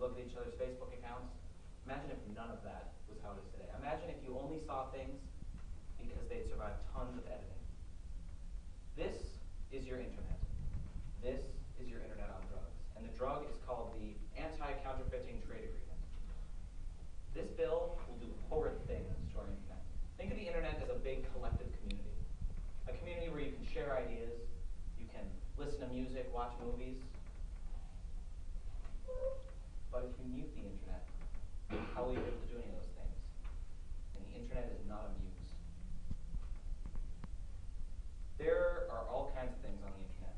look at each other's Facebook accounts. Imagine if none of that was how it is today. Imagine if you only saw things because they'd survived tons of editing. This is your internet. This is your internet on drugs. And the drug is called the Anti-Counterfeiting Trade Agreement. This bill will do horrid things to our internet. Think of the internet as a big collective community. A community where you can share ideas, you can listen to music, watch movies. But if you mute the internet, how will you be able to do any of those things? And the internet is not a muse. There are all kinds of things on the internet.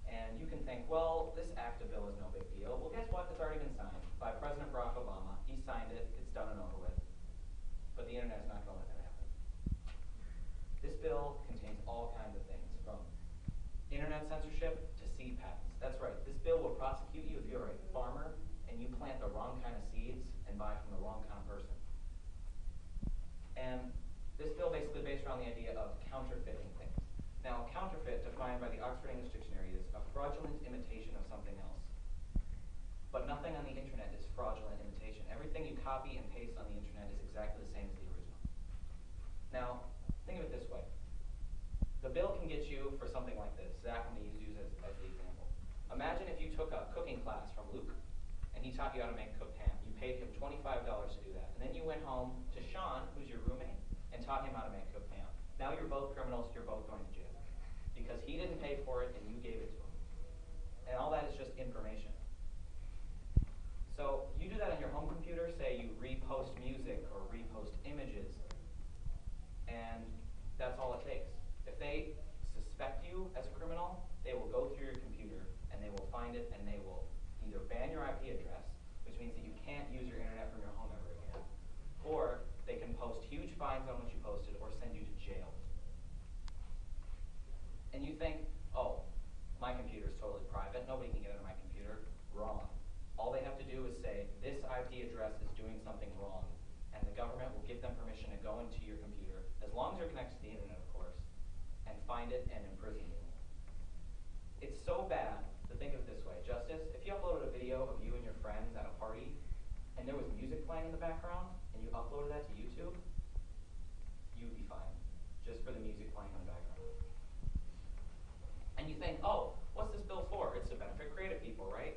And you can think, well, this ACTA bill is no big deal. Well, guess what? It's already been signed by President Barack Obama. He signed it. It's done and over with. But the internet is not going to let that happen. This bill contains all kinds of things, from internet censorship to seed patents. That's right. This bill will prosecute you if you're a farmer and you plant the wrong kind of seeds and buy from the wrong kind of person. And this bill basically based around the idea of counterfeiting things. Now, counterfeit, defined by the Oxford English Dictionary, is a fraudulent imitation of something else. But nothing on the internet is fraudulent imitation. Everything you copy and paste on the internet is exactly the same as the original. Now, think of it this way. The bill can get you for something like this. Zach, I'm going to use as the example. Imagine if you took a cooking class from Luke, and he taught you how to make cooked ham. You paid him $25 to do that. And then you went home to Sean, who's your roommate, and taught him how to make cooked ham. Now you're both criminals, you're both going to jail. Because he didn't pay for it and you gave it to him. And all that is just information. So you do that on your home computer, say you repost music or repost images, and that's all it takes. If they suspect you as a criminal, they will go through your computer and they will find it and they will either ban your IP address, which means that you can't use your internet from your home ever again, or they can post huge fines on what you posted or send you to jail. And you think, oh, my computer is totally private, nobody can get into my computer. Wrong. All they have to do is say, this IP address is doing something wrong, and the government will give them permission to go into your computer, as long as you're connected to the internet, of course, and find it and imprison you. It's so bad to think of it this way. Justice, if you uploaded a video of you and your friends at a party, and there was music playing in the background, and you uploaded that to YouTube, you'd be fine, just for the music playing in the background. And you think, oh, what's this bill for? It's to benefit creative people, right?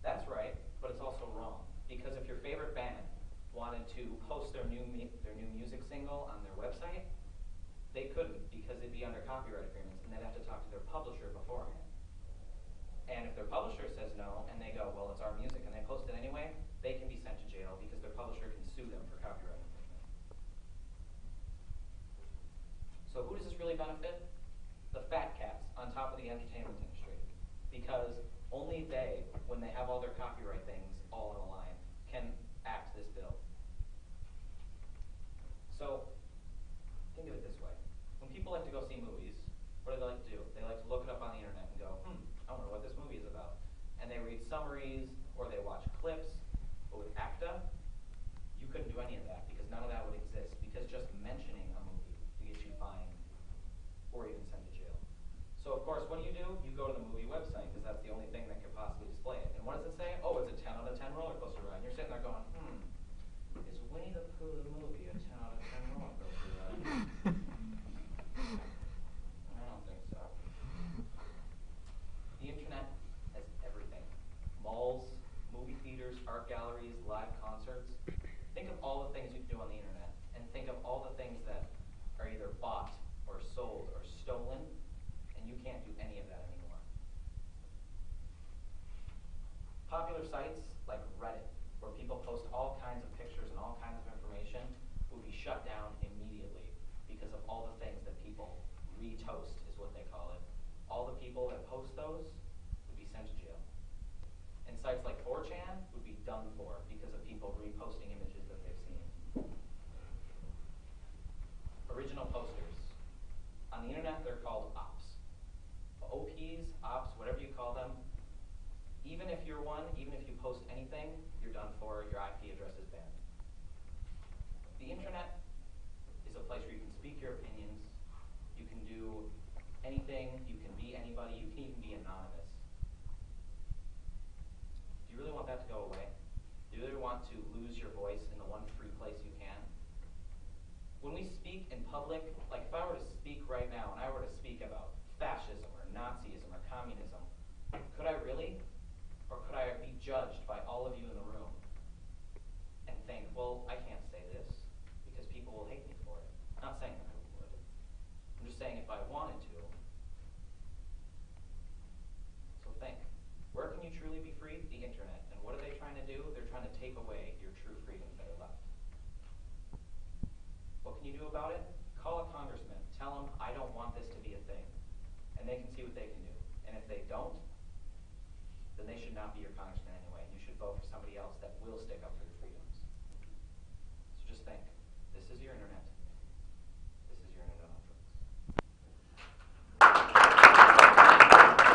That's right, but it's also wrong. Because if your favorite band wanted to post their new music single on their website, they couldn't, because it'd be under copyright agreements, and they'd have to talk to their publisher beforehand. And if their publisher says no, and they go, well, it's our music, and they post it anyway, they can be sent to jail because their publisher can sue them for copyright infringement. So who does this really benefit? The fat cats on top of the entertainment industry. Because only they, when they have all their copyright things all in a line, can act this bill. So think of it this way. When people like to go see movies, what do they like to do? They like to look it up on the internet and go, I wonder what this movie is about. And they read summaries or they watch clips. But with ACTA, you couldn't do any of that because none of that would exist. Because just mentioning a movie to get you fined or even sent to jail. So of course, what do? You go to the movie website because that's the only thing that could possibly display it. And what does it say? Oh, it's a 10 out of 10 roller coaster ride. And you're sitting there going, is Winnie the Pooh the movie a 10 out of 10 roller coaster ride? I don't think so. The internet has everything. Malls, movie theaters, art galleries, live concerts. Think of all the things you can do on the internet, and think of all the things that are either bought or sold or stolen, and you can't do any of that anymore. Popular sites like Reddit, where people post all kinds of pictures and all kinds of information, would be shut down immediately because of all the things that people retoast, is what they call it. All the people that post those would be sent to jail. And sites like 4chan would be done for because of people reposting images that they've seen. Original posters. On the internet, they're called ops. OPs, ops, whatever you call them. Even if you're one, even if you post anything, you're done for, your IP address is banned. The internet is a place where you can speak your opinions, you can do anything, you can be anybody, you can even be anonymous. Do you really want that to go away? your voice in the one free place you can? When we speak in public, like if I were to speak right now and I were to speak about fascism or Nazism or communism, could I really? Or could I be judged by all of you in the room and think, well, I can't say this because people will hate me for it? I'm not saying that I would. I'm just saying if I wanted to. So think, where can you truly be free? The internet. And what are they trying to do? They're trying to take away your true freedoms that are left. What can you do about it? Call a congressman. Tell him, I don't want this to be a thing. And they can see what they can do. And if they don't, then they should not be your congressman anyway. You should vote for somebody else that will stick up for